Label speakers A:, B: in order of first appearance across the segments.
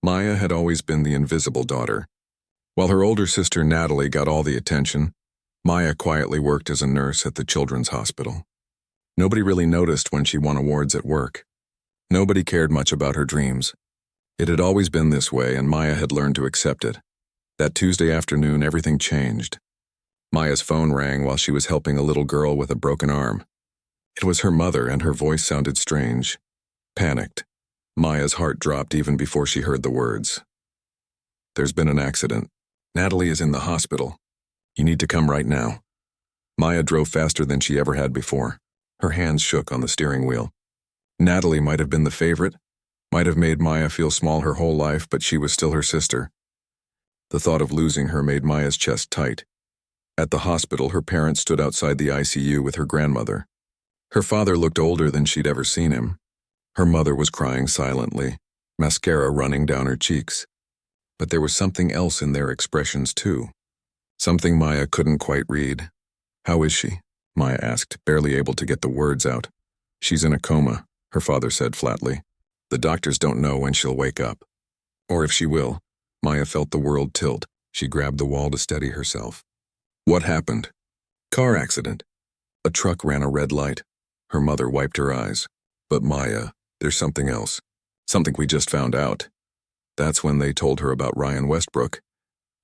A: Maya had always been the invisible daughter. While her older sister Natalie got all the attention, Maya quietly worked as a nurse at the children's hospital. Nobody really noticed when she won awards at work. Nobody cared much about her dreams. It had always been this way, and Maya had learned to accept it. That Tuesday afternoon, everything changed. Maya's phone rang while she was helping a little girl with a broken arm. It was her mother, and her voice sounded strange. Panicked. Maya's heart dropped even before she heard the words. "There's been an accident. Natalie is in the hospital. You need to come right now." Maya drove faster than she ever had before. Her hands shook on the steering wheel. Natalie might have been the favorite, might have made Maya feel small her whole life, but she was still her sister. The thought of losing her made Maya's chest tight. At the hospital, her parents stood outside the ICU with her grandmother. Her father looked older than she'd ever seen him. Her mother was crying silently, mascara running down her cheeks. But there was something else in their expressions too. Something Maya couldn't quite read. "How is she?" Maya asked, barely able to get the words out. "She's in a coma," her father said flatly. "The doctors don't know when she'll wake up. Or if she will." Maya felt the world tilt. She grabbed the wall to steady herself. "What happened?" "Car accident." A truck ran a red light. Her mother wiped her eyes. "But Maya, there's something else. Something we just found out." That's when they told her about Ryan Westbrook.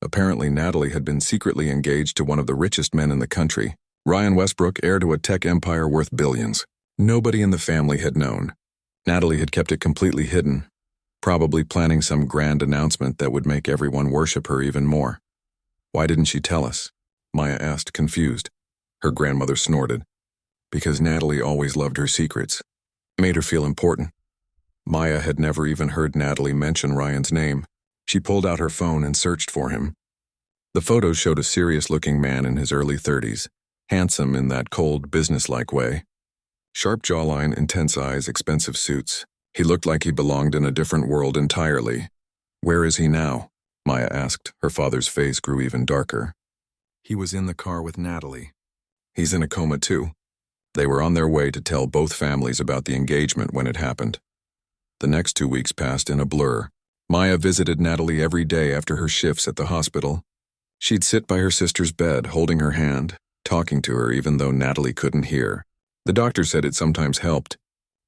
A: Apparently Natalie had been secretly engaged to one of the richest men in the country. Ryan Westbrook, heir to a tech empire worth billions. Nobody in the family had known. Natalie had kept it completely hidden, probably planning some grand announcement that would make everyone worship her even more. "Why didn't she tell us?" Maya asked, confused. Her grandmother snorted. "Because Natalie always loved her secrets. It made her feel important." Maya had never even heard Natalie mention Ryan's name. She pulled out her phone and searched for him. The photos showed a serious-looking man in his early 30s, handsome in that cold, businesslike way. Sharp jawline, intense eyes, expensive suits. He looked like he belonged in a different world entirely. "Where is he now?" Maya asked. Her father's face grew even darker. "He was in the car with Natalie. He's in a coma too." They were on their way to tell both families about the engagement when it happened. The next 2 weeks passed in a blur. Maya visited Natalie every day after her shifts at the hospital. She'd sit by her sister's bed, holding her hand, talking to her even though Natalie couldn't hear. The doctor said it sometimes helped.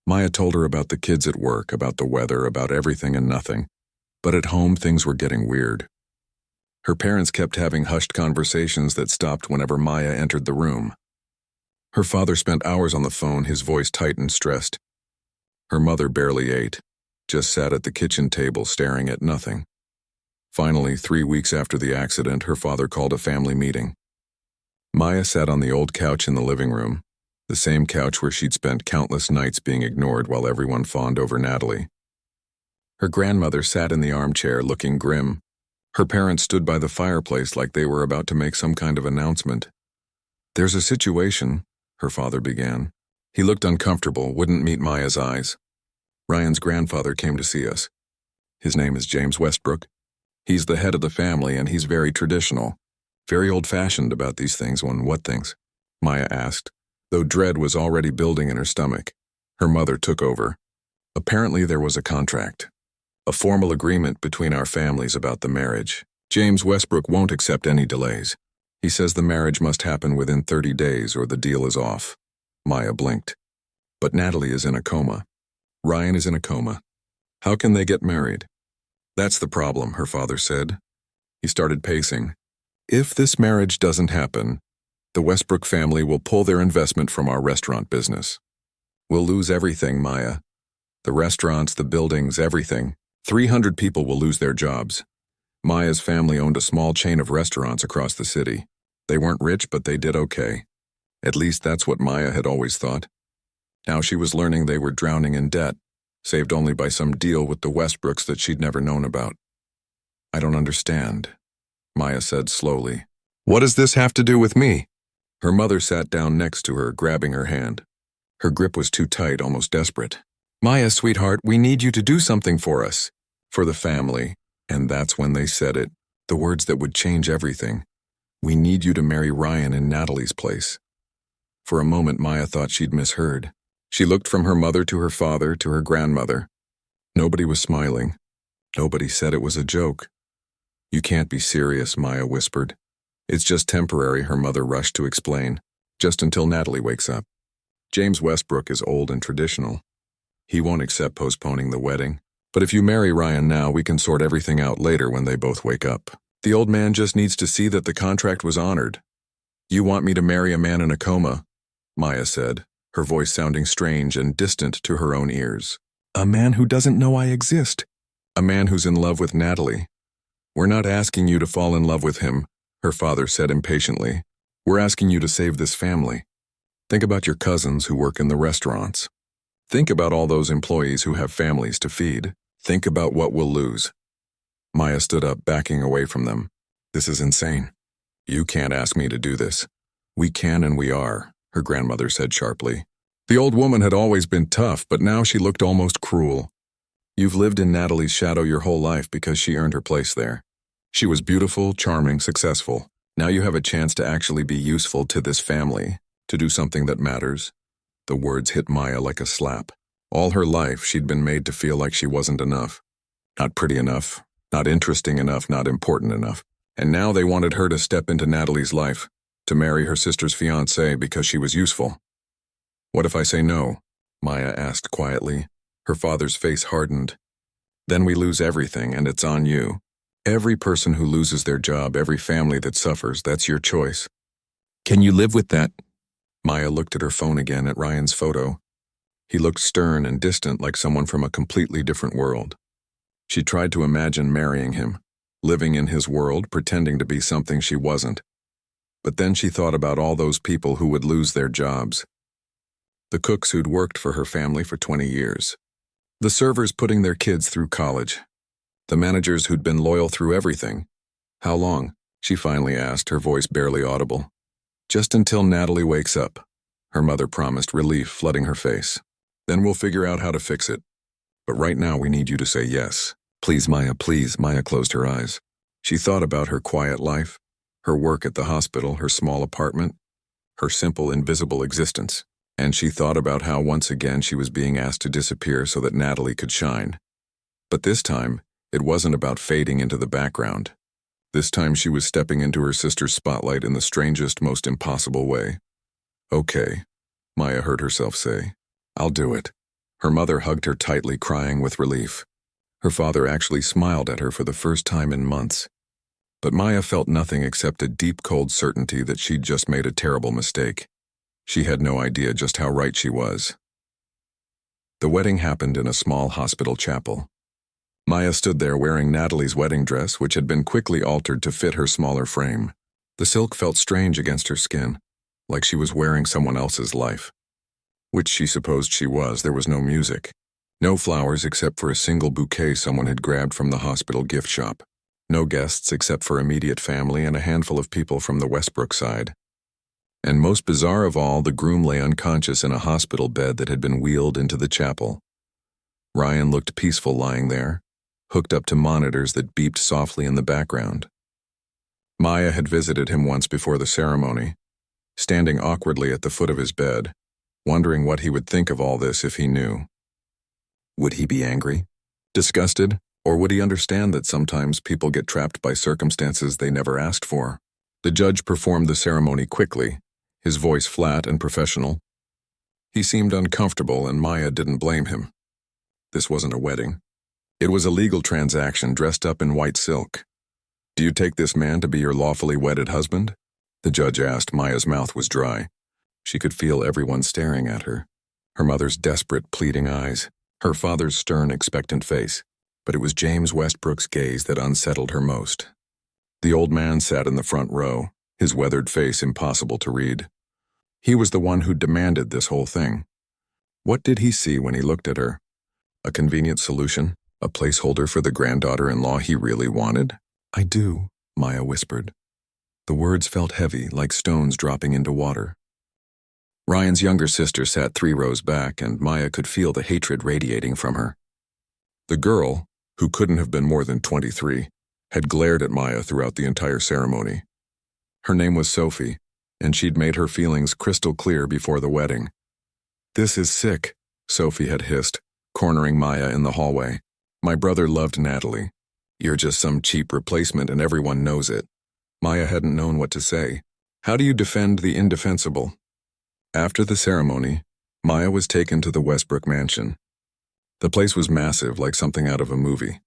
A: Maya told her about the kids at work, about the weather, about everything and nothing. But at home, things were getting weird. Her parents kept having hushed conversations that stopped whenever Maya entered the room. Her father spent hours on the phone, his voice tight and stressed. Her mother barely ate, just sat at the kitchen table staring at nothing. Finally, 3 weeks after the accident, her father called a family meeting. Maya sat on the old couch in the living room, the same couch where she'd spent countless nights being ignored while everyone fawned over Natalie. Her grandmother sat in the armchair, looking grim. Her parents stood by the fireplace like they were about to make some kind of announcement. "There's a situation," her father began. He looked uncomfortable, wouldn't meet Maya's eyes. "Ryan's grandfather came to see us. His name is James Westbrook. He's the head of the family, and he's very traditional, very old-fashioned about these things." "What things?" Maya asked, though dread was already building in her stomach. Her mother took over. "Apparently there was a contract, a formal agreement between our families about the marriage. James Westbrook won't accept any delays. He says the marriage must happen within 30 days or the deal is off." Maya blinked. "But Natalie is in a coma. Ryan is in a coma. How can they get married?" "That's the problem," her father said. He started pacing. "If this marriage doesn't happen, the Westbrook family will pull their investment from our restaurant business. We'll lose everything, Maya. The restaurants, the buildings, everything. 300 people will lose their jobs." Maya's family owned a small chain of restaurants across the city. They weren't rich, but they did okay. At least that's what Maya had always thought. Now she was learning they were drowning in debt, saved only by some deal with the Westbrooks that she'd never known about. "I don't understand," Maya said slowly. "What does this have to do with me?" Her mother sat down next to her, grabbing her hand. Her grip was too tight, almost desperate. "Maya, sweetheart, we need you to do something for us. For the family." And that's when they said it, the words that would change everything. "We need you to marry Ryan in Natalie's place." For a moment, Maya thought she'd misheard. She looked from her mother to her father to her grandmother. Nobody was smiling. Nobody said it was a joke. You can't be serious, Maya whispered. It's just temporary, her mother rushed to explain, just until Natalie wakes up. James Westbrook is old and traditional. He won't accept postponing the wedding. But if you marry Ryan now, we can sort everything out later when they both wake up. The old man just needs to see that the contract was honored. You want me to marry a man in a coma, Maya said, her voice sounding strange and distant to her own ears. A man who doesn't know I exist. A man who's in love with Natalie. We're not asking you to fall in love with him, her father said impatiently. We're asking you to save this family. Think about your cousins who work in the restaurants. Think about all those employees who have families to feed. Think about what we'll lose. Maya stood up, backing away from them. This is insane. You can't ask me to do this. We can and we are, her grandmother said sharply. The old woman had always been tough, but now she looked almost cruel. You've lived in Natalie's shadow your whole life because she earned her place there. She was beautiful, charming, successful. Now you have a chance to actually be useful to this family, to do something that matters. The words hit Maya like a slap. All her life, she'd been made to feel like she wasn't enough. Not pretty enough, not interesting enough, not important enough. And now they wanted her to step into Natalie's life, to marry her sister's fiancé because she was useful. What if I say no? Maya asked quietly. Her father's face hardened. Then we lose everything, and it's on you. Every person who loses their job, every family that suffers, that's your choice. Can you live with that? Maya looked at her phone again at Ryan's photo. He looked stern and distant, like someone from a completely different world. She tried to imagine marrying him, living in his world, pretending to be something she wasn't. But then she thought about all those people who would lose their jobs. The cooks who'd worked for her family for 20 years. The servers putting their kids through college. The managers who'd been loyal through everything. How long? She finally asked, her voice barely audible. Just until Natalie wakes up, her mother promised, relief flooding her face. Then we'll figure out how to fix it. But right now we need you to say yes. Please, Maya, please. Maya closed her eyes. She thought about her quiet life, her work at the hospital, her small apartment, her simple, invisible existence. And she thought about how once again she was being asked to disappear so that Natalie could shine. But this time, it wasn't about fading into the background. This time she was stepping into her sister's spotlight in the strangest, most impossible way. Okay, Maya heard herself say. I'll do it. Her mother hugged her tightly, crying with relief. Her father actually smiled at her for the first time in months. But Maya felt nothing except a deep, cold certainty that she'd just made a terrible mistake. She had no idea just how right she was. The wedding happened in a small hospital chapel. Maya stood there wearing Natalie's wedding dress, which had been quickly altered to fit her smaller frame. The silk felt strange against her skin, like she was wearing someone else's life. Which she supposed she was. There was no music. No flowers except for a single bouquet someone had grabbed from the hospital gift shop. No guests except for immediate family and a handful of people from the Westbrook side. And most bizarre of all, the groom lay unconscious in a hospital bed that had been wheeled into the chapel. Ryan looked peaceful lying there, hooked up to monitors that beeped softly in the background. Maya had visited him once before the ceremony, standing awkwardly at the foot of his bed, wondering what he would think of all this if he knew. Would he be angry? Disgusted? Or would he understand that sometimes people get trapped by circumstances they never asked for? The judge performed the ceremony quickly, his voice flat and professional. He seemed uncomfortable, and Maya didn't blame him. This wasn't a wedding. It was a legal transaction dressed up in white silk. Do you take this man to be your lawfully wedded husband? The judge asked. Maya's mouth was dry. She could feel everyone staring at her. Her mother's desperate, pleading eyes. Her father's stern, expectant face. But it was James Westbrook's gaze that unsettled her most. The old man sat in the front row, his weathered face impossible to read. He was the one who demanded this whole thing. What did he see when he looked at her? A convenient solution? A placeholder for the granddaughter-in-law he really wanted? I do, Maya whispered. The words felt heavy, like stones dropping into water. Ryan's younger sister sat 3 rows back, and Maya could feel the hatred radiating from her. The girl, who couldn't have been more than 23, had glared at Maya throughout the entire ceremony. Her name was Sophie, and she'd made her feelings crystal clear before the wedding. This is sick, Sophie had hissed, cornering Maya in the hallway. My brother loved Natalie. You're just some cheap replacement and everyone knows it. Maya hadn't known what to say. How do you defend the indefensible? After the ceremony, Maya was taken to the Westbrook mansion. The place was massive, like something out of a movie.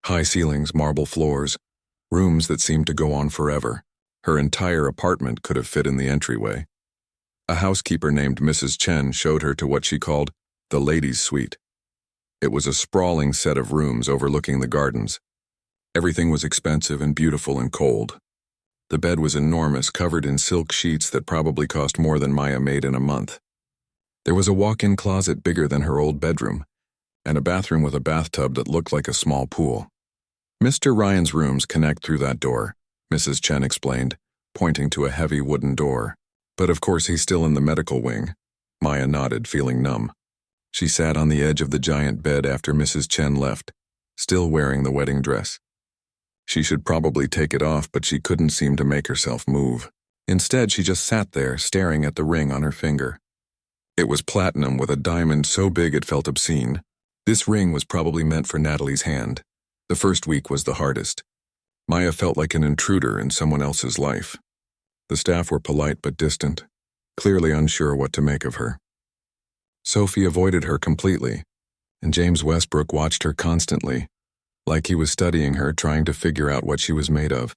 A: High ceilings, marble floors, rooms that seemed to go on forever. Her entire apartment could have fit in the entryway. A housekeeper named Mrs. Chen showed her to what she called the ladies' suite. It was a sprawling set of rooms overlooking the gardens. Everything was expensive and beautiful and cold. The bed was enormous, covered in silk sheets that probably cost more than Maya made in a month. There was a walk-in closet bigger than her old bedroom, and a bathroom with a bathtub that looked like a small pool. Mr. Ryan's rooms connect through that door, Mrs. Chen explained, pointing to a heavy wooden door. But of course he's still in the medical wing. Maya nodded, feeling numb. She sat on the edge of the giant bed after Mrs. Chen left, still wearing the wedding dress. She should probably take it off, but she couldn't seem to make herself move. Instead, she just sat there, staring at the ring on her finger. It was platinum with a diamond so big it felt obscene. This ring was probably meant for Natalie's hand. The first week was the hardest. Maya felt like an intruder in someone else's life. The staff were polite but distant, clearly unsure what to make of her. Sophie avoided her completely, and James Westbrook watched her constantly, like he was studying her, trying to figure out what she was made of.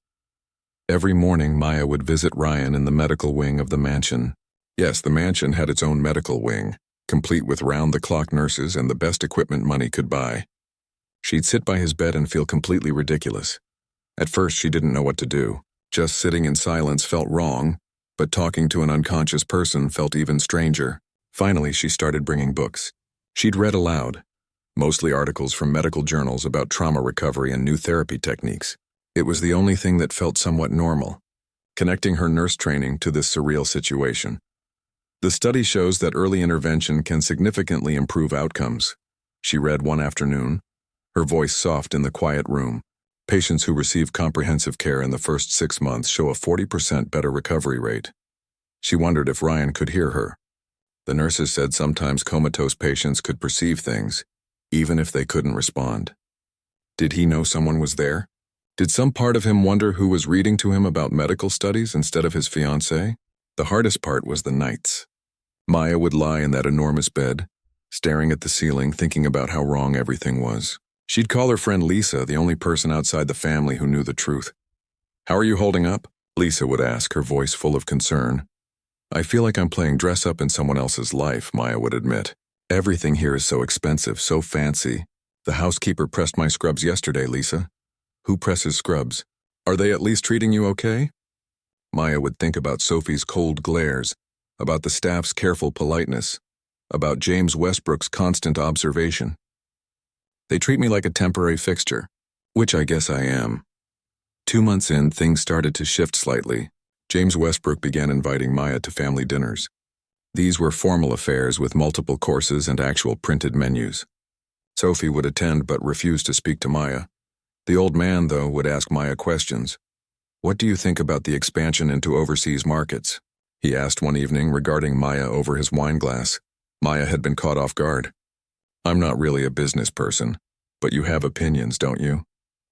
A: Every morning, Maya would visit Ryan in the medical wing of the mansion. Yes, the mansion had its own medical wing, complete with round-the-clock nurses and the best equipment money could buy. She'd sit by his bed and feel completely ridiculous. At first, she didn't know what to do. Just sitting in silence felt wrong, but talking to an unconscious person felt even stranger. Finally, she started bringing books. She'd read aloud, mostly articles from medical journals about trauma recovery and new therapy techniques. It was the only thing that felt somewhat normal, connecting her nurse training to this surreal situation. The study shows that early intervention can significantly improve outcomes. She read one afternoon, her voice soft in the quiet room. Patients who receive comprehensive care in the first 6 months show a 40% better recovery rate. She wondered if Ryan could hear her. The nurses said sometimes comatose patients could perceive things, even if they couldn't respond. Did he know someone was there? Did some part of him wonder who was reading to him about medical studies instead of his fiancée? The hardest part was the nights. Maya would lie in that enormous bed, staring at the ceiling, thinking about how wrong everything was. She'd call her friend Lisa, the only person outside the family who knew the truth. "How are you holding up?" Lisa would ask, her voice full of concern. "I feel like I'm playing dress-up in someone else's life," Maya would admit. "Everything here is so expensive, so fancy. The housekeeper pressed my scrubs yesterday, Lisa." "Who presses scrubs? Are they at least treating you okay?" Maya would think about Sophie's cold glares, about the staff's careful politeness, about James Westbrook's constant observation. "They treat me like a temporary fixture," which I guess I am. 2 months in, things started to shift slightly. James Westbrook began inviting Maya to family dinners. These were formal affairs with multiple courses and actual printed menus. Sophie would attend but refuse to speak to Maya. The old man, though, would ask Maya questions. "What do you think about the expansion into overseas markets?" he asked one evening, regarding Maya over his wine glass. Maya had been caught off guard. "I'm not really a business person, but you have opinions, don't you?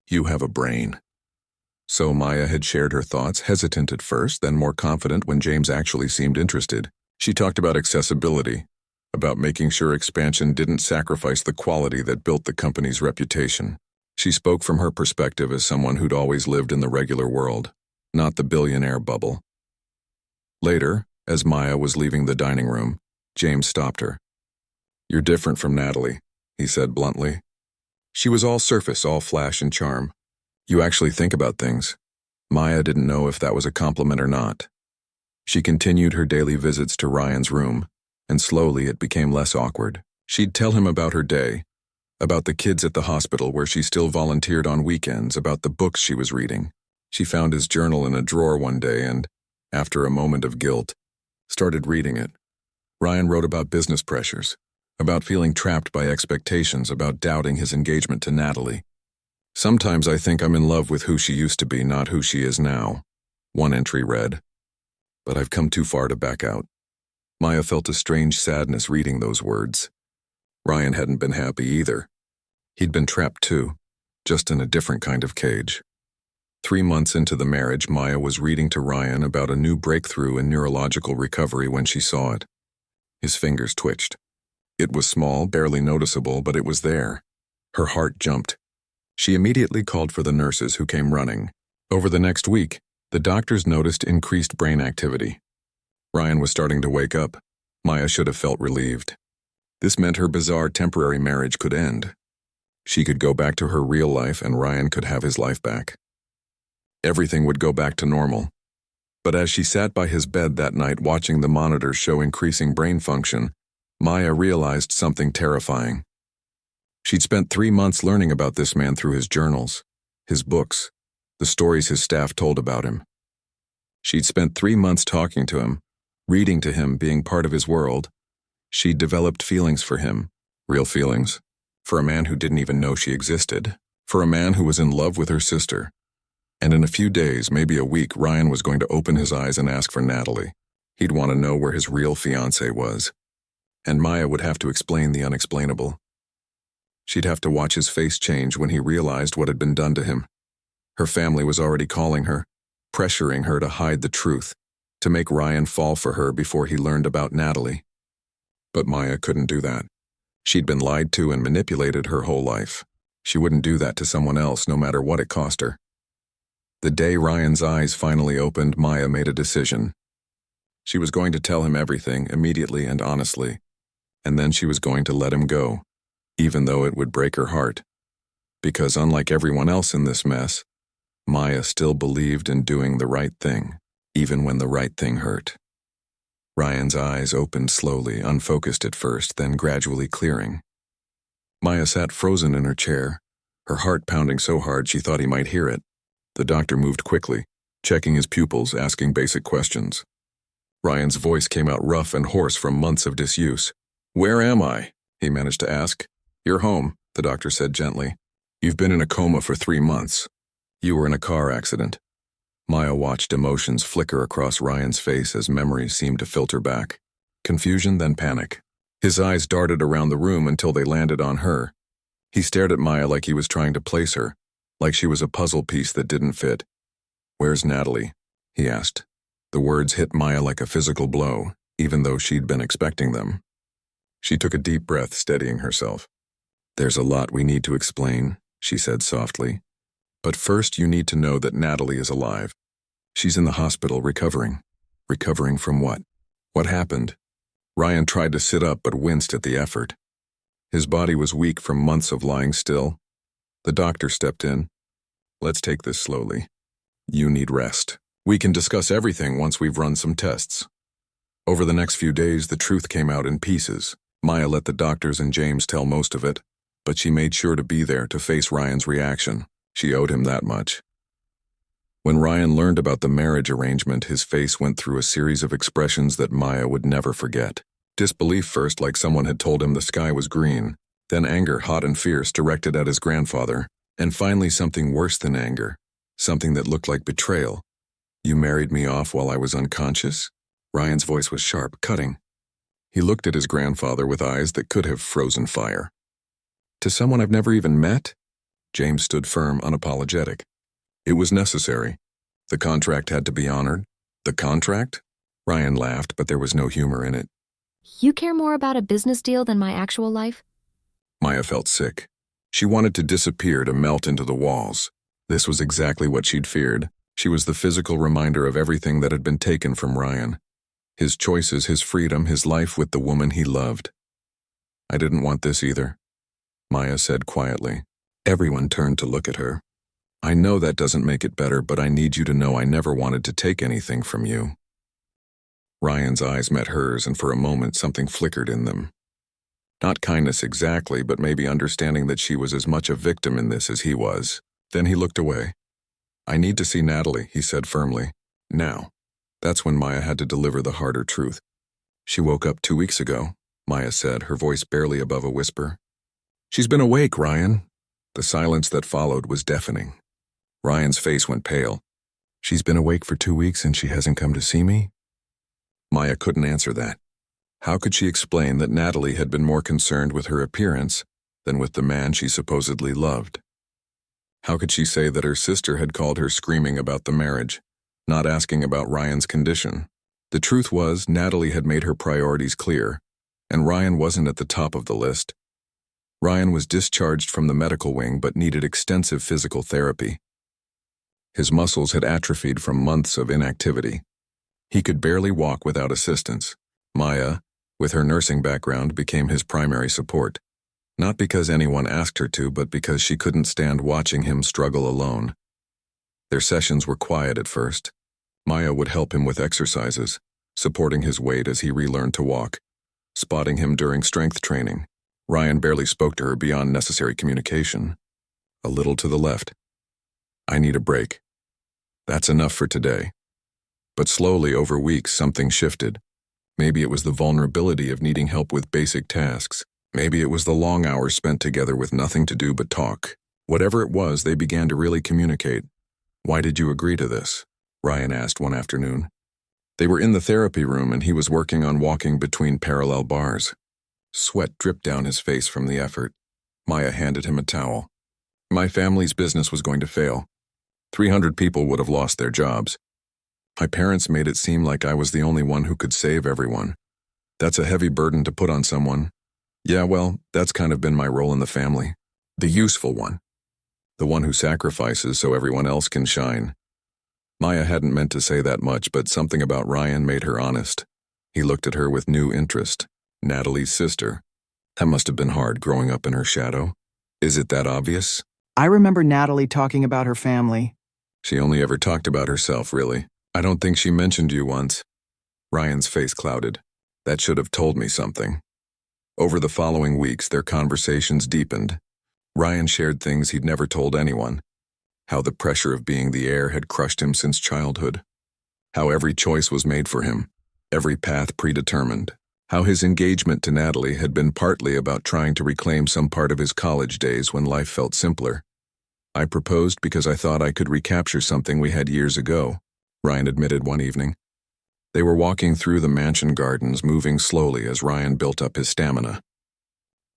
A: You have a brain." So Maya had shared her thoughts, hesitant at first, then more confident when James actually seemed interested. She talked about accessibility, about making sure expansion didn't sacrifice the quality that built the company's reputation. She spoke from her perspective as someone who'd always lived in the regular world, not the billionaire bubble. Later, as Maya was leaving the dining room, James stopped her. "You're different from Natalie," he said bluntly. "She was all surface, all flash and charm. You actually think about things." Maya didn't know if that was a compliment or not. She continued her daily visits to Ryan's room, and slowly it became less awkward. She'd tell him about her day, about the kids at the hospital where she still volunteered on weekends, about the books she was reading. She found his journal in a drawer one day and, after a moment of guilt, started reading it. Ryan wrote about business pressures, about feeling trapped by expectations, about doubting his engagement to Natalie. "Sometimes I think I'm in love with who she used to be, not who she is now," one entry read. "But I've come too far to back out." Maya felt a strange sadness reading those words. Ryan hadn't been happy either. He'd been trapped too, just in a different kind of cage. 3 months into the marriage, Maya was reading to Ryan about a new breakthrough in neurological recovery when she saw it. His fingers twitched. It was small, barely noticeable, but it was there. Her heart jumped. She immediately called for the nurses, who came running. Over the next week, the doctors noticed increased brain activity. Ryan was starting to wake up. Maya should have felt relieved. This meant her bizarre temporary marriage could end. She could go back to her real life and Ryan could have his life back. Everything would go back to normal. But as she sat by his bed that night watching the monitors show increasing brain function, Maya realized something terrifying. She'd spent 3 months learning about this man through his journals, his books, the stories his staff told about him. She'd spent 3 months talking to him, reading to him, being part of his world. She'd developed feelings for him, real feelings, for a man who didn't even know she existed, for a man who was in love with her sister. And in a few days, maybe a week, Ryan was going to open his eyes and ask for Natalie. He'd want to know where his real fiancé was. And Maya would have to explain the unexplainable. She'd have to watch his face change when he realized what had been done to him. Her family was already calling her, pressuring her to hide the truth, to make Ryan fall for her before he learned about Natalie. But Maya couldn't do that. She'd been lied to and manipulated her whole life. She wouldn't do that to someone else, no matter what it cost her. The day Ryan's eyes finally opened, Maya made a decision. She was going to tell him everything, immediately and honestly, and then she was going to let him go, even though it would break her heart. Because unlike everyone else in this mess, Maya still believed in doing the right thing, even when the right thing hurt. Ryan's eyes opened slowly, unfocused at first, then gradually clearing. Maya sat frozen in her chair, her heart pounding so hard she thought he might hear it. The doctor moved quickly, checking his pupils, asking basic questions. Ryan's voice came out rough and hoarse from months of disuse. "Where am I?" he managed to ask. "You're home," the doctor said gently. "You've been in a coma for 3 months. You were in a car accident." Maya watched emotions flicker across Ryan's face as memories seemed to filter back. Confusion, then panic. His eyes darted around the room until they landed on her. He stared at Maya like he was trying to place her, like she was a puzzle piece that didn't fit. "Where's Natalie?" he asked. The words hit Maya like a physical blow, even though she'd been expecting them. She took a deep breath, steadying herself. "There's a lot we need to explain," she said softly. "But first you need to know that Natalie is alive. She's in the hospital recovering." Recovering from what? What happened? Ryan tried to sit up but winced at the effort. His body was weak from months of lying still. The doctor stepped in. "Let's take this slowly. You need rest. We can discuss everything once we've run some tests." Over the next few days, the truth came out in pieces. Maya let the doctors and James tell most of it, but she made sure to be there to face Ryan's reaction. She owed him that much. When Ryan learned about the marriage arrangement, his face went through a series of expressions that Maya would never forget. Disbelief first, like someone had told him the sky was green, then anger, hot and fierce, directed at his grandfather, and finally something worse than anger, something that looked like betrayal. "You married me off while I was unconscious?" Ryan's voice was sharp, cutting. He looked at his grandfather with eyes that could have frozen fire. "To someone I've never even met?" James stood firm, unapologetic. "It was necessary. The contract had to be honored." "The contract?" Ryan laughed, but there was no humor in it.
B: "You care more about a business deal than my actual life?"
A: Maya felt sick. She wanted to disappear, to melt into the walls. This was exactly what she'd feared. She was the physical reminder of everything that had been taken from Ryan. His choices, his freedom, his life with the woman he loved. "I didn't want this either," Maya said quietly. Everyone turned to look at her. "I know that doesn't make it better, but I need you to know I never wanted to take anything from you." Ryan's eyes met hers, and for a moment something flickered in them. Not kindness exactly, but maybe understanding that she was as much a victim in this as he was. Then he looked away. "I need to see Natalie," he said firmly. "Now." That's when Maya had to deliver the harder truth. "She woke up 2 weeks ago," Maya said, her voice barely above a whisper. "She's been awake, Ryan." The silence that followed was deafening. Ryan's face went pale. "She's been awake for 2 weeks and she hasn't come to see me?" Maya couldn't answer that. How could she explain that Natalie had been more concerned with her appearance than with the man she supposedly loved. How could she say that her sister had called her screaming about the marriage, not asking about Ryan's condition? The truth was, Natalie had made her priorities clear, and Ryan wasn't at the top of the list. Ryan was discharged from the medical wing but needed extensive physical therapy. His muscles had atrophied from months of inactivity. He could barely walk without assistance. Maya, with her nursing background, became his primary support. Not because anyone asked her to, but because she couldn't stand watching him struggle alone. Their sessions were quiet at first. Maya would help him with exercises, supporting his weight as he relearned to walk, spotting him during strength training. Ryan barely spoke to her beyond necessary communication. A little to the left. "I need a break. That's enough for today." But slowly, over weeks, something shifted. Maybe it was the vulnerability of needing help with basic tasks. Maybe it was the long hours spent together with nothing to do but talk. Whatever it was, they began to really communicate. "Why did you agree to this?" Ryan asked one afternoon. They were in the therapy room and he was working on walking between parallel bars. Sweat dripped down his face from the effort. Maya handed him a towel. "My family's business was going to fail. 300 people would have lost their jobs. My parents made it seem like I was the only one who could save everyone. That's a heavy burden to put on someone. Yeah, well, that's kind of been my role in the family. The useful one. The one who sacrifices so everyone else can shine." Maya hadn't meant to say that much, but something about Ryan made her honest. He looked at her with new interest. Natalie's sister. That must have been hard growing up in her shadow. Is it that obvious?
C: I remember Natalie talking about her family.
A: She only ever talked about herself, really. I don't think she mentioned you once. Ryan's face clouded. That should have told me something. Over the following weeks, their conversations deepened. Ryan shared things he'd never told anyone. How the pressure of being the heir had crushed him since childhood. How every choice was made for him, every path predetermined. How his engagement to Natalie had been partly about trying to reclaim some part of his college days when life felt simpler. "I proposed because I thought I could recapture something we had years ago," Ryan admitted one evening. They were walking through the mansion gardens, moving slowly as Ryan built up his stamina.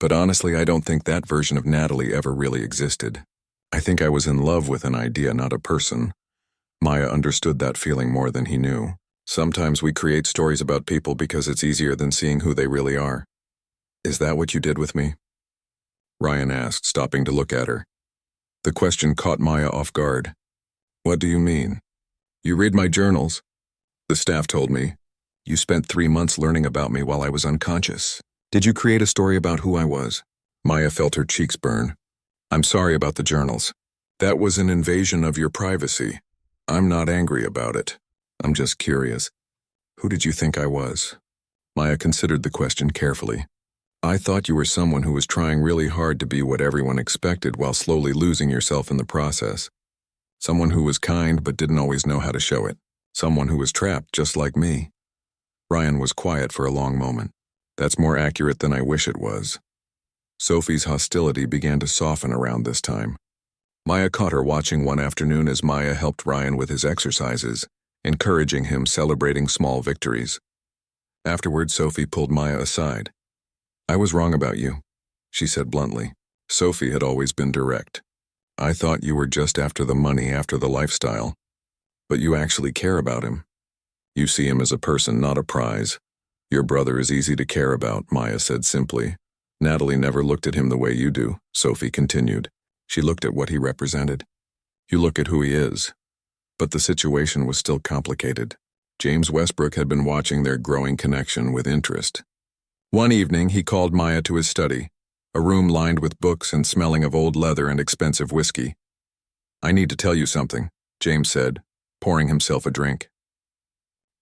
A: "But honestly, I don't think that version of Natalie ever really existed. I think I was in love with an idea, not a person." Maya understood that feeling more than he knew. Sometimes we create stories about people because it's easier than seeing who they really are. "Is that what you did with me?" Ryan asked, stopping to look at her. The question caught Maya off guard. "What do you mean?" "You read my journals. The staff told me. You spent 3 months learning about me while I was unconscious. Did you create a story about who I was?" Maya felt her cheeks burn. "I'm sorry about the journals. That was an invasion of your privacy. I'm not angry about it. I'm just curious. Who did you think I was?" Maya considered the question carefully. "I thought you were someone who was trying really hard to be what everyone expected while slowly losing yourself in the process. Someone who was kind but didn't always know how to show it. Someone who was trapped just like me." Ryan was quiet for a long moment. "That's more accurate than I wish it was." Sophie's hostility began to soften around this time. Maya caught her watching one afternoon as Maya helped Ryan with his exercises, encouraging him, celebrating small victories. Afterward, Sophie pulled Maya aside. "I was wrong about you," she said bluntly. Sophie had always been direct. "I thought you were just after the money, after the lifestyle. But you actually care about him. You see him as a person, not a prize. Your brother is easy to care about," Maya said simply. "Natalie never looked at him the way you do," Sophie continued. "She looked at what he represented. You look at who he is." But the situation was still complicated. James Westbrook had been watching their growing connection with interest. One evening, he called Maya to his study, a room lined with books and smelling of old leather and expensive whiskey. "I need to tell you something," James said, pouring himself a drink.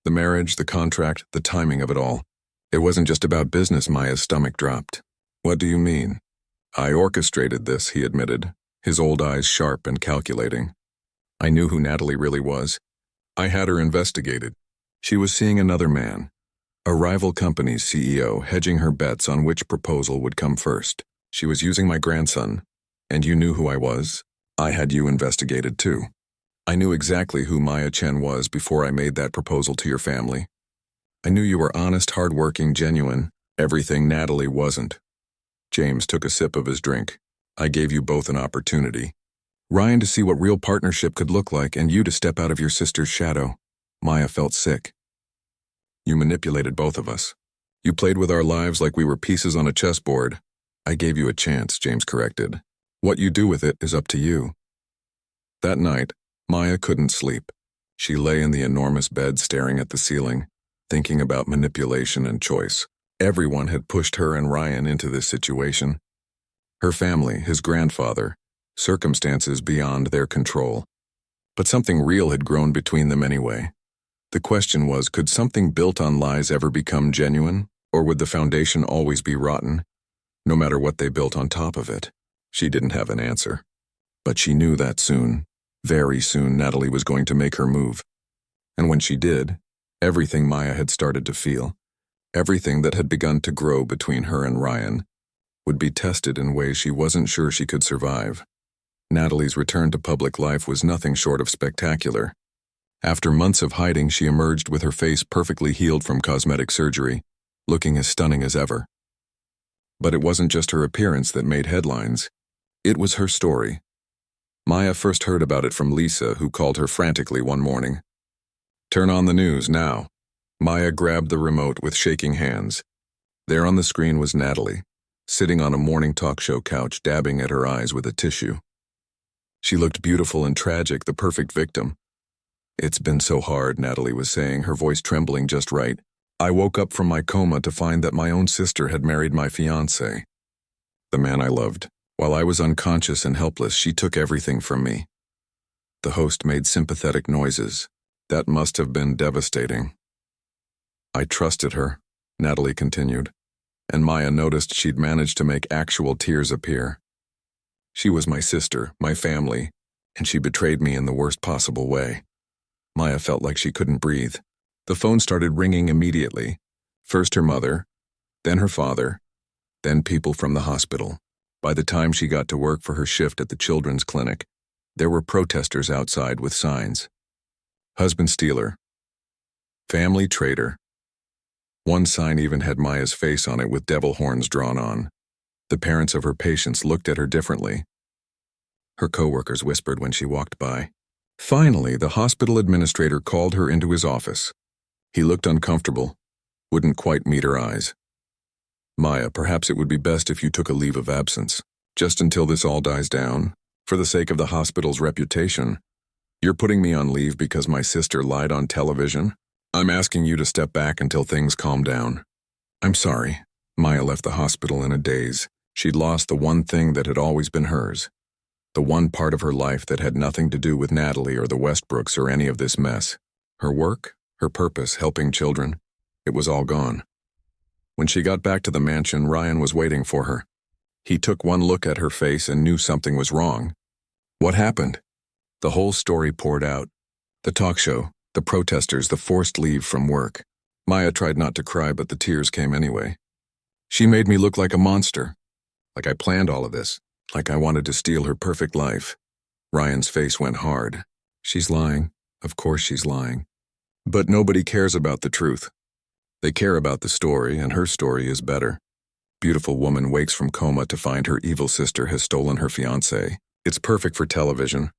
A: The marriage, the contract, the timing of it all. It wasn't just about business. Maya's stomach dropped. "What do you mean?" "I orchestrated this," he admitted, his old eyes sharp and calculating. "I knew who Natalie really was. I had her investigated. She was seeing another man, a rival company's CEO, hedging her bets on which proposal would come first. She was using my grandson, and you knew who I was. I had you investigated too. I knew exactly who Maya Chen was before I made that proposal to your family. I knew you were honest, hardworking, genuine, everything Natalie wasn't. James took a sip of his drink. I gave you both an opportunity. Ryan to see what real partnership could look like and you to step out of your sister's shadow. Maya felt sick. You manipulated both of us. You played with our lives like we were pieces on a chessboard. I gave you a chance, James corrected. What you do with it is up to you. That night, Maya couldn't sleep. She lay in the enormous bed staring at the ceiling, thinking about manipulation and choice. Everyone had pushed her and Ryan into this situation. Her family, his grandfather, circumstances beyond their control. But something real had grown between them anyway. The question was, could something built on lies ever become genuine, or would the foundation always be rotten, no matter what they built on top of it? She didn't have an answer. But she knew that soon, very soon, Natalie was going to make her move. And when she did, everything Maya had started to feel, everything that had begun to grow between her and Ryan, would be tested in ways she wasn't sure she could survive. Natalie's return to public life was nothing short of spectacular. After months of hiding, she emerged with her face perfectly healed from cosmetic surgery, looking as stunning as ever. But it wasn't just her appearance that made headlines. It was her story. Maya first heard about it from Lisa, who called her frantically one morning. Turn on the news now. Maya grabbed the remote with shaking hands. There on the screen was Natalie, sitting on a morning talk show couch, dabbing at her eyes with a tissue. She looked beautiful and tragic, the perfect victim. It's been so hard, Natalie was saying, her voice trembling just right. I woke up from my coma to find that my own sister had married my fiancé, the man I loved. While I was unconscious and helpless, she took everything from me. The host made sympathetic noises. That must have been devastating. I trusted her, Natalie continued, and Maya noticed she'd managed to make actual tears appear. She was my sister, my family, and she betrayed me in the worst possible way. Maya felt like she couldn't breathe. The phone started ringing immediately. First her mother, then her father, then people from the hospital. By the time she got to work for her shift at the children's clinic, there were protesters outside with signs. Husband stealer. Family traitor. One sign even had Maya's face on it with devil horns drawn on. The parents of her patients looked at her differently. Her coworkers whispered when she walked by. Finally, the hospital administrator called her into his office. He looked uncomfortable, wouldn't quite meet her eyes. Maya, perhaps it would be best if you took a leave of absence, just until this all dies down, for the sake of the hospital's reputation. You're putting me on leave because my sister lied on television? I'm asking you to step back until things calm down. I'm sorry. Maya left the hospital in a daze. She'd lost the one thing that had always been hers. The one part of her life that had nothing to do with Natalie or the Westbrooks or any of this mess. Her work, her purpose, helping children. It was all gone. When she got back to the mansion, Ryan was waiting for her. He took one look at her face and knew something was wrong. What happened? The whole story poured out. The talk show, the protesters, the forced leave from work. Maya tried not to cry, but the tears came anyway. She made me look like a monster. Like I planned all of this. Like I wanted to steal her perfect life. Ryan's face went hard. She's lying. Of course she's lying. But nobody cares about the truth. They care about the story, and her story is better. Beautiful woman wakes from coma to find her evil sister has stolen her fiancé. It's perfect for television.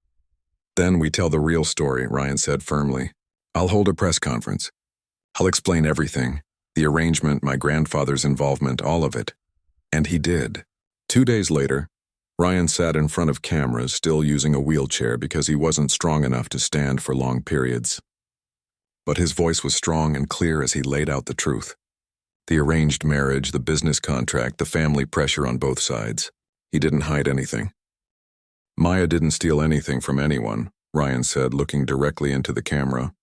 A: Then we tell the real story, Ryan said firmly. I'll hold a press conference. I'll explain everything. The arrangement, my grandfather's involvement, all of it. And he did. 2 days later, Ryan sat in front of cameras, still using a wheelchair because he wasn't strong enough to stand for long periods. But his voice was strong and clear as he laid out the truth. The arranged marriage, the business contract, the family pressure on both sides. He didn't hide anything. Maya didn't steal anything from anyone, Ryan said, looking directly into the camera.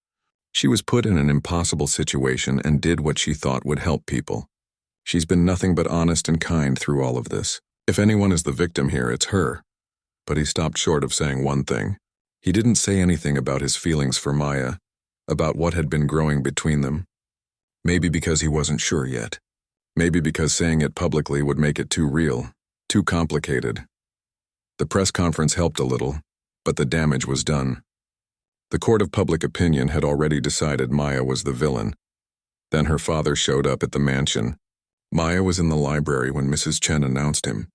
A: She was put in an impossible situation and did what she thought would help people. She's been nothing but honest and kind through all of this. If anyone is the victim here, it's her. But he stopped short of saying one thing. He didn't say anything about his feelings for Maya, about what had been growing between them. Maybe because he wasn't sure yet. Maybe because saying it publicly would make it too real, too complicated. The press conference helped a little, but the damage was done. The court of public opinion had already decided Maya was the villain. Then her father showed up at the mansion. Maya was in the library when Mrs. Chen announced him.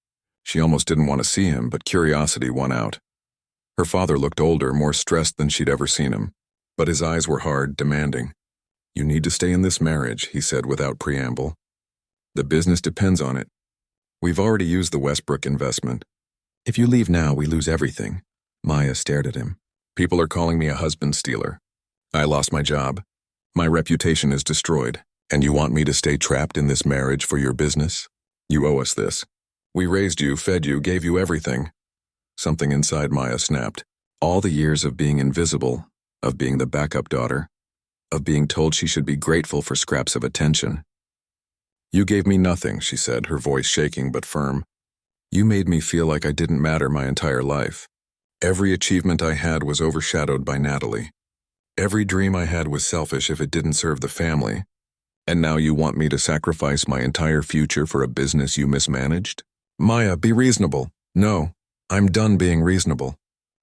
A: She almost didn't want to see him, but curiosity won out. Her father looked older, more stressed than she'd ever seen him, but his eyes were hard, demanding. "You need to stay in this marriage," he said without preamble. "The business depends on it. We've already used the Westbrook investment. If you leave now, we lose everything." Maya stared at him. "People are calling me a husband stealer. I lost my job. My reputation is destroyed. And you want me to stay trapped in this marriage for your business? You owe us this. We raised you, fed you, gave you everything." Something inside Maya snapped. All the years of being invisible, of being the backup daughter, of being told she should be grateful for scraps of attention. "You gave me nothing," she said, her voice shaking but firm. "You made me feel like I didn't matter my entire life. Every achievement I had was overshadowed by Natalie. Every dream I had was selfish if it didn't serve the family. And now you want me to sacrifice my entire future for a business you mismanaged? Maya, be reasonable." "No, I'm done being reasonable.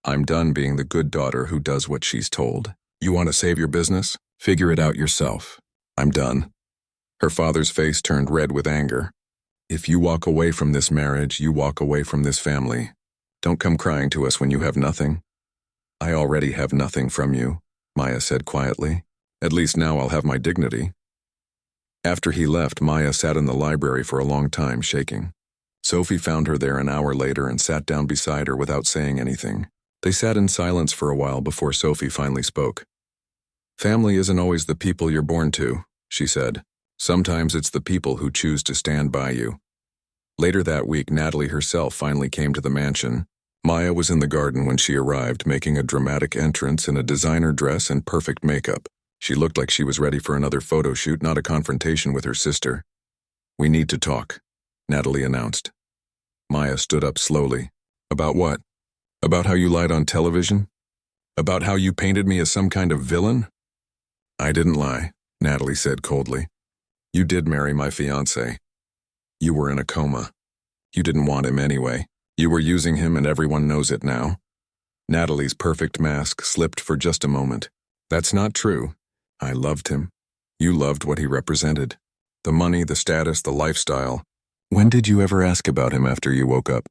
A: I'm done being the good daughter who does what she's told. You want to save your business? Figure it out yourself. I'm done." Her father's face turned red with anger. "If you walk away from this marriage, you walk away from this family. Don't come crying to us when you have nothing." "I already have nothing from you," Maya said quietly. "At least now I'll have my dignity." After he left, Maya sat in the library for a long time, shaking. Sophie found her there an hour later and sat down beside her without saying anything. They sat in silence for a while before Sophie finally spoke. "Family isn't always the people you're born to," she said. "Sometimes it's the people who choose to stand by you." Later that week, Natalie herself finally came to the mansion. Maya was in the garden when she arrived, making a dramatic entrance in a designer dress and perfect makeup. She looked like she was ready for another photo shoot, not a confrontation with her sister. "We need to talk," Natalie announced. Maya stood up slowly. "About what? About how you lied on television? About how you painted me as some kind of villain?" "I didn't lie," Natalie said coldly. "You did marry my fiancé. You were in a coma. You didn't want him anyway. You were using him and everyone knows it now." Natalie's perfect mask slipped for just a moment. "That's not true. I loved him. You loved what he represented. The money, the status, the lifestyle. When did you ever ask about him after you woke up?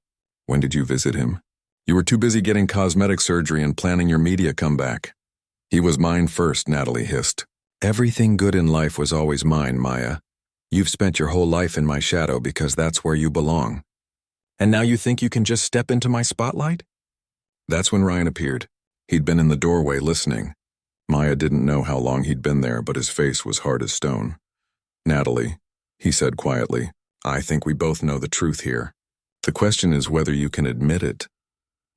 A: When did you visit him? You were too busy getting cosmetic surgery and planning your media comeback." "He was mine first," Natalie hissed. "Everything good in life was always mine, Maya. You've spent your whole life in my shadow because that's where you belong. And now you think you can just step into my spotlight?" That's when Ryan appeared. He'd been in the doorway listening. Maya didn't know how long he'd been there, but his face was hard as stone. "Natalie," he said quietly, "I think we both know the truth here. The question is whether you can admit it."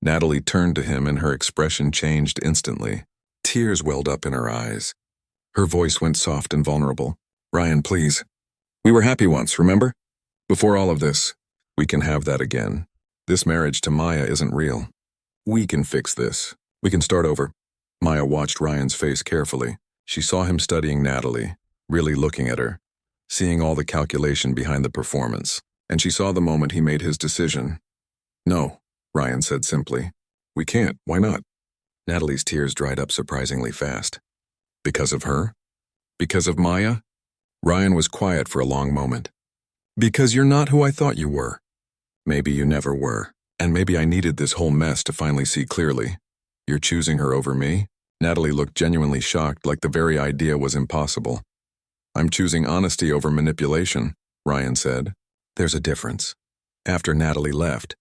A: Natalie turned to him and her expression changed instantly. Tears welled up in her eyes. Her voice went soft and vulnerable. "Ryan, please. We were happy once, remember? Before all of this. We can have that again. This marriage to Maya isn't real. We can fix this. We can start over." Maya watched Ryan's face carefully. She saw him studying Natalie, really looking at her, seeing all the calculation behind the performance, and she saw the moment he made his decision. "No," Ryan said simply. "We can't. Why not?" Natalie's tears dried up surprisingly fast. "Because of her? Because of Maya?" Ryan was quiet for a long moment. "Because you're not who I thought you were. Maybe you never were, and maybe I needed this whole mess to finally see clearly. You're choosing her over me?" Natalie looked genuinely shocked, like the very idea was impossible. "I'm choosing honesty over manipulation," Ryan said. "There's a difference." After Natalie left,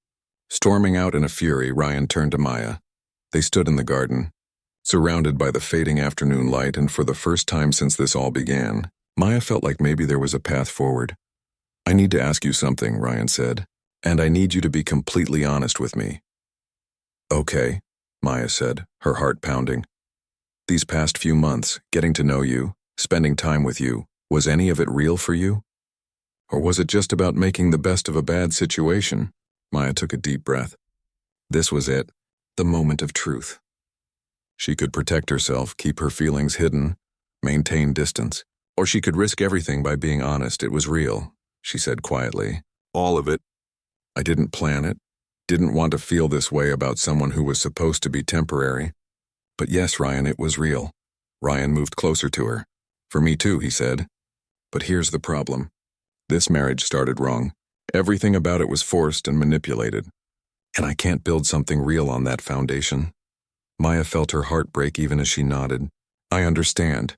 A: storming out in a fury, Ryan turned to Maya. They stood in the garden, surrounded by the fading afternoon light, and for the first time since this all began, Maya felt like maybe there was a path forward. "I need to ask you something," Ryan said, "and I need you to be completely honest with me." "Okay," Maya said, her heart pounding. "These past few months, getting to know you, spending time with you, was any of it real for you? Or was it just about making the best of a bad situation?" Maya took a deep breath. This was it, the moment of truth. She could protect herself, keep her feelings hidden, maintain distance, or she could risk everything by being honest. "It was real," she said quietly. "All of it. I didn't plan it, didn't want to feel this way about someone who was supposed to be temporary. But yes, Ryan, it was real." Ryan moved closer to her. "For me too," he said. "But here's the problem. This marriage started wrong. Everything about it was forced and manipulated. And I can't build something real on that foundation. Maya felt her heart break even as she nodded. I understand.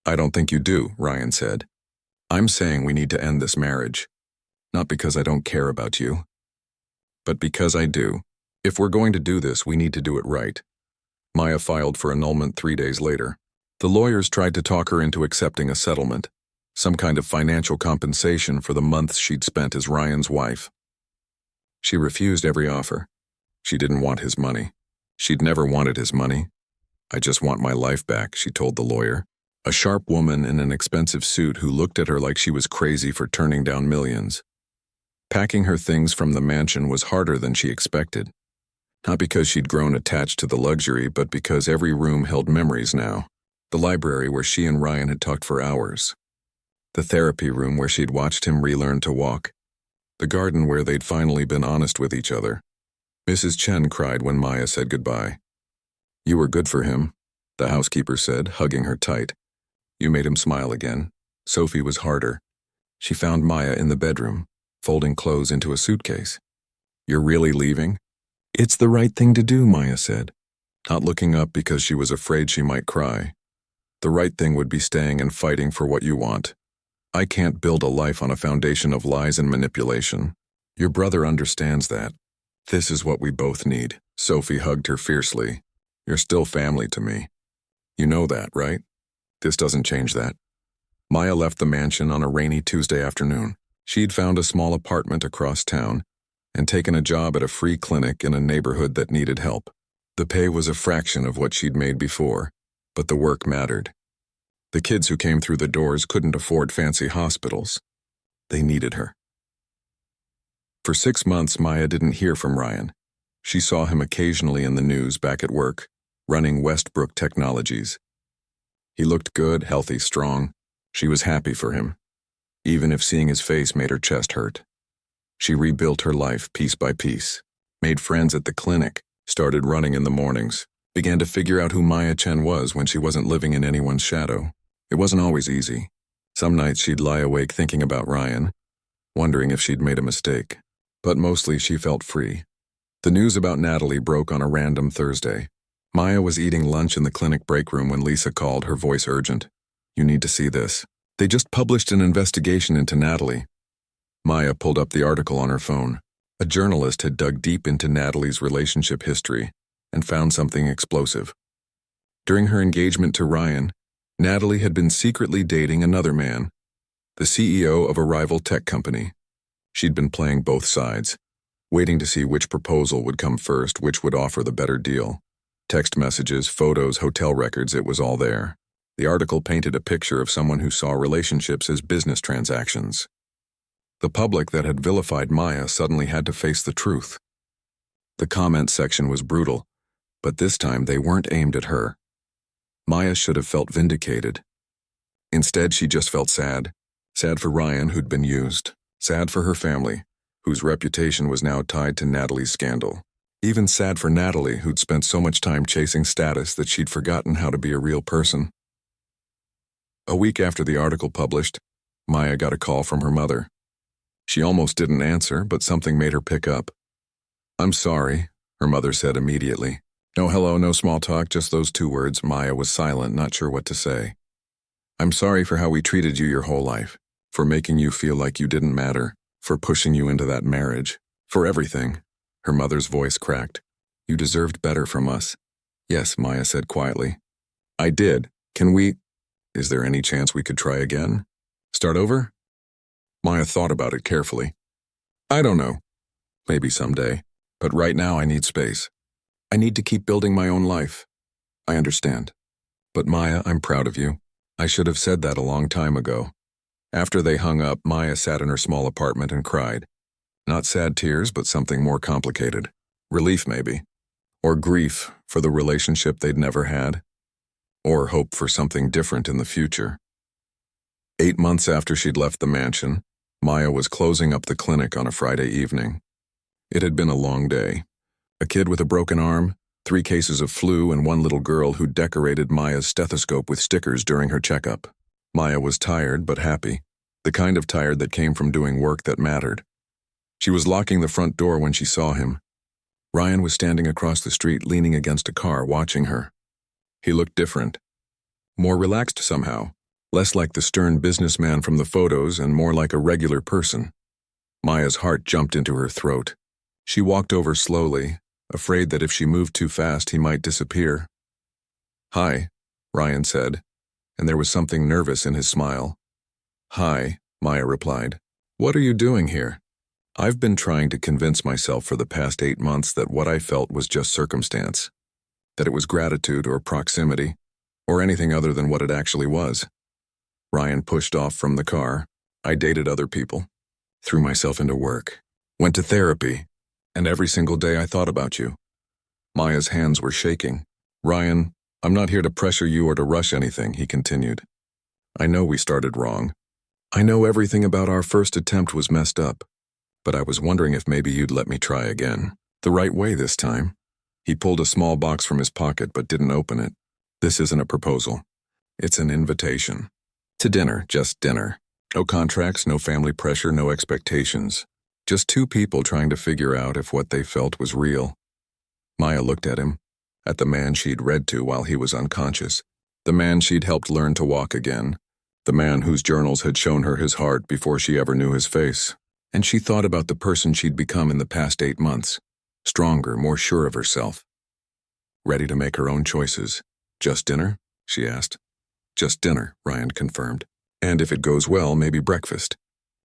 A: I don't think you do, Ryan said. I'm saying we need to end this marriage. Not because I don't care about you, but because I do. If we're going to do this, we need to do it right. Maya filed for annulment 3 days later. The lawyers tried to talk her into accepting a settlement, some kind of financial compensation for the months she'd spent as Ryan's wife. She refused every offer. She didn't want his money. She'd never wanted his money. I just want my life back, she told the lawyer. A sharp woman in an expensive suit who looked at her like she was crazy for turning down millions. Packing her things from the mansion was harder than she expected. Not because she'd grown attached to the luxury, but because every room held memories now. The library where she and Ryan had talked for hours. The therapy room where she'd watched him relearn to walk. The garden where they'd finally been honest with each other. Mrs. Chen cried when Maya said goodbye. You were good for him, the housekeeper said, hugging her tight. You made him smile again. Sophie was harder. She found Maya in the bedroom, folding clothes into a suitcase. You're really leaving? It's the right thing to do, Maya said, not looking up because she was afraid she might cry. The right thing would be staying and fighting for what you want. I can't build a life on a foundation of lies and manipulation. Your brother understands that. This is what we both need. Sophie hugged her fiercely. You're still family to me. You know that, right? This doesn't change that. Maya left the mansion on a rainy Tuesday afternoon. She'd found a small apartment across town and taken a job at a free clinic in a neighborhood that needed help. The pay was a fraction of what she'd made before, but the work mattered. The kids who came through the doors couldn't afford fancy hospitals. They needed her. For 6 months, Maya didn't hear from Ryan. She saw him occasionally in the news back at work, running Westbrook Technologies. He looked good, healthy, strong. She was happy for him, even if seeing his face made her chest hurt. She rebuilt her life piece by piece, made friends at the clinic, started running in the mornings, began to figure out who Maya Chen was when she wasn't living in anyone's shadow. It wasn't always easy. Some nights she'd lie awake thinking about Ryan, wondering if she'd made a mistake. But mostly she felt free. The news about Natalie broke on a random Thursday. Maya was eating lunch in the clinic break room when Lisa called, her voice urgent. You need to see this. They just published an investigation into Natalie. Maya pulled up the article on her phone. A journalist had dug deep into Natalie's relationship history and found something explosive. During her engagement to Ryan, Natalie had been secretly dating another man, the CEO of a rival tech company. She'd been playing both sides, waiting to see which proposal would come first, which would offer the better deal. Text messages, photos, hotel records, it was all there. The article painted a picture of someone who saw relationships as business transactions. The public that had vilified Maya suddenly had to face the truth. The comment section was brutal, but this time they weren't aimed at her. Maya should have felt vindicated. Instead, she just felt sad. Sad for Ryan, who'd been used. Sad for her family, whose reputation was now tied to Natalie's scandal. Even sad for Natalie, who'd spent so much time chasing status that she'd forgotten how to be a real person. A week after the article published, Maya got a call from her mother. She almost didn't answer, but something made her pick up. I'm sorry, her mother said immediately. No hello, no small talk, just those 2 words. Maya was silent, not sure what to say. I'm sorry for how we treated you your whole life, for making you feel like you didn't matter, for pushing you into that marriage, for everything. Her mother's voice cracked. You deserved better from us. Yes, Maya said quietly. I did. Can we? Is there any chance we could try again? Start over? Maya thought about it carefully. I don't know. Maybe someday. But right now I need space. I need to keep building my own life. I understand. But Maya, I'm proud of you. I should have said that a long time ago. After they hung up, Maya sat in her small apartment and cried. Not sad tears, but something more complicated. Relief, maybe. Or grief for the relationship they'd never had. Or hope for something different in the future. 8 months after she'd left the mansion, Maya was closing up the clinic on a Friday evening. It had been a long day. A kid with a broken arm, 3 cases of flu, and 1 little girl who decorated Maya's stethoscope with stickers during her checkup. Maya was tired but happy. the kind of tired that came from doing work that mattered. She was locking the front door when she saw him. Ryan was standing across the street leaning against a car watching her. He looked different. More relaxed somehow, less like the stern businessman from the photos and more like a regular person. Maya's heart jumped into her throat. She walked over slowly, afraid that if she moved too fast he might disappear. "Hi," Ryan said, and there was something nervous in his smile. "Hi," Maya replied. "What are you doing here?" "I've been trying to convince myself for the past 8 months that what I felt was just circumstance, that it was gratitude or proximity, or anything other than what it actually was." Ryan pushed off from the car. "I dated other people, threw myself into work, went to therapy, and every single day I thought about you." Maya's hands were shaking. "Ryan, I'm not here to pressure you or to rush anything," he continued. "I know we started wrong. I know everything about our first attempt was messed up, but I was wondering if maybe you'd let me try again. The right way this time." He pulled a small box from his pocket but didn't open it. "This isn't a proposal. It's an invitation. To dinner, just dinner. No contracts, no family pressure, no expectations. Just two people trying to figure out if what they felt was real." Maya looked at him, at the man she'd read to while he was unconscious, the man she'd helped learn to walk again, the man whose journals had shown her his heart before she ever knew his face. And she thought about the person she'd become in the past 8 months, stronger, more sure of herself. Ready to make her own choices. "Just dinner?" she asked. "Just dinner," Ryan confirmed. "And if it goes well, maybe breakfast.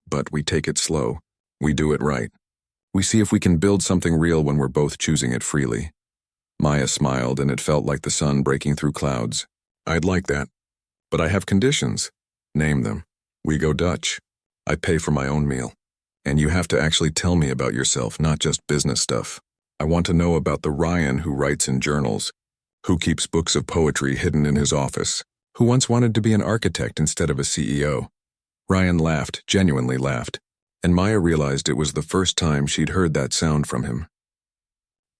A: But we take it slow. We do it right. We see if we can build something real when we're both choosing it freely." Maya smiled, and it felt like the sun breaking through clouds. "I'd like that. But I have conditions." "Name them." "We go Dutch. I pay for my own meal. And you have to actually tell me about yourself, not just business stuff. I want to know about the Ryan who writes in journals, who keeps books of poetry hidden in his office, who once wanted to be an architect instead of a CEO." Ryan laughed, genuinely laughed, and Maya realized it was the first time she'd heard that sound from him.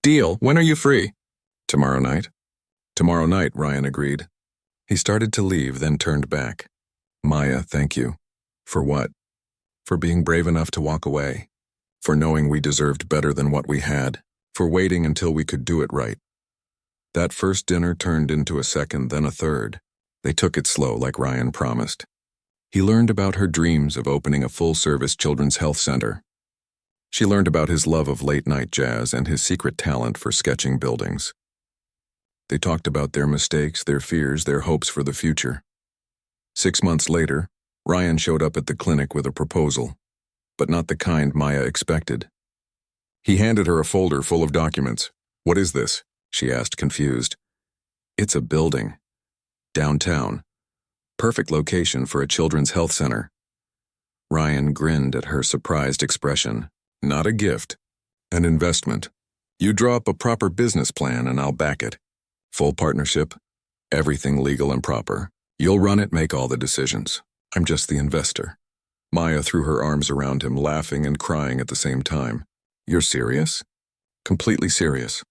A: "Deal. When are you free?" "Tomorrow night." "Tomorrow night," Ryan agreed. He started to leave, then turned back. "Maya, thank you." "For what?" "For being brave enough to walk away. For knowing we deserved better than what we had. For waiting until we could do it right." That first dinner turned into a second, then a third. They took it slow, like Ryan promised. He learned about her dreams of opening a full-service children's health center. She learned about his love of late-night jazz and his secret talent for sketching buildings. They talked about their mistakes, their fears, their hopes for the future. 6 months later, Ryan showed up at the clinic with a proposal, but not the kind Maya expected. He handed her a folder full of documents. "What is this?" she asked, confused. "It's a building. Downtown. Perfect location for a children's health center." Ryan grinned at her surprised expression. "Not a gift. An investment. You draw up a proper business plan and I'll back it. Full partnership. Everything legal and proper. You'll run it, make all the decisions. I'm just the investor." Maya threw her arms around him, laughing and crying at the same time. "You're serious?" "Completely serious.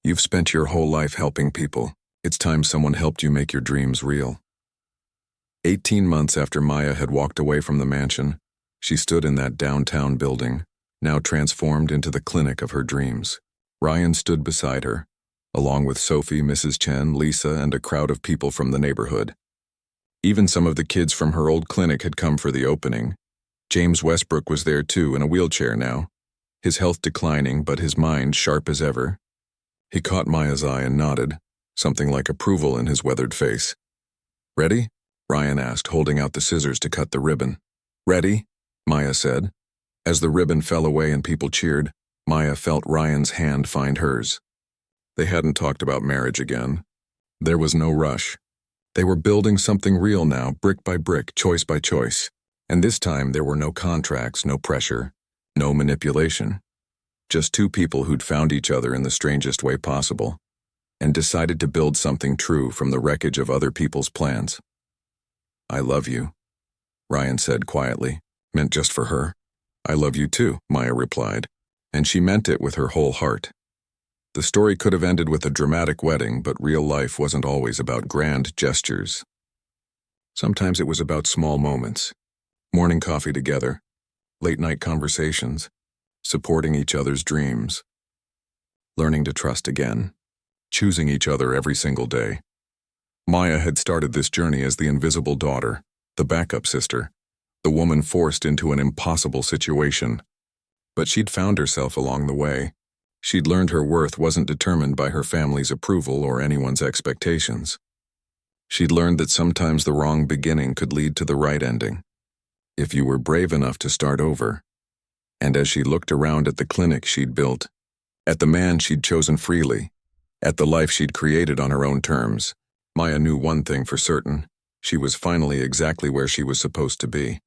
A: You've spent your whole life helping people. It's time someone helped you make your dreams real." 18 months after Maya had walked away from the mansion, she stood in that downtown building, now transformed into the clinic of her dreams. Ryan stood beside her, along with Sophie, Mrs. Chen, Lisa, and a crowd of people from the neighborhood. Even some of the kids from her old clinic had come for the opening. James Westbrook was there too, in a wheelchair now, his health declining but his mind sharp as ever. He caught Maya's eye and nodded, something like approval in his weathered face. "Ready?" Ryan asked, holding out the scissors to cut the ribbon. "Ready?" Maya said. As the ribbon fell away and people cheered, Maya felt Ryan's hand find hers. They hadn't talked about marriage again. There was no rush. They were building something real now, brick by brick, choice by choice. And this time there were no contracts, no pressure, no manipulation. Just two people who'd found each other in the strangest way possible and decided to build something true from the wreckage of other people's plans. "I love you," Ryan said quietly, meant just for her. "I love you too," Maya replied, and she meant it with her whole heart. The story could have ended with a dramatic wedding, but real life wasn't always about grand gestures. Sometimes it was about small moments Morning coffee together, late night conversations, supporting each other's dreams, learning to trust again, choosing each other every single day. Maya had started this journey as the invisible daughter, the backup sister, the woman forced into an impossible situation. But she'd found herself along the way. She'd learned her worth wasn't determined by her family's approval or anyone's expectations. She'd learned that sometimes the wrong beginning could lead to the right ending, if you were brave enough to start over. And as she looked around at the clinic she'd built, at the man she'd chosen freely, at the life she'd created on her own terms, Maya knew one thing for certain: she was finally exactly where she was supposed to be.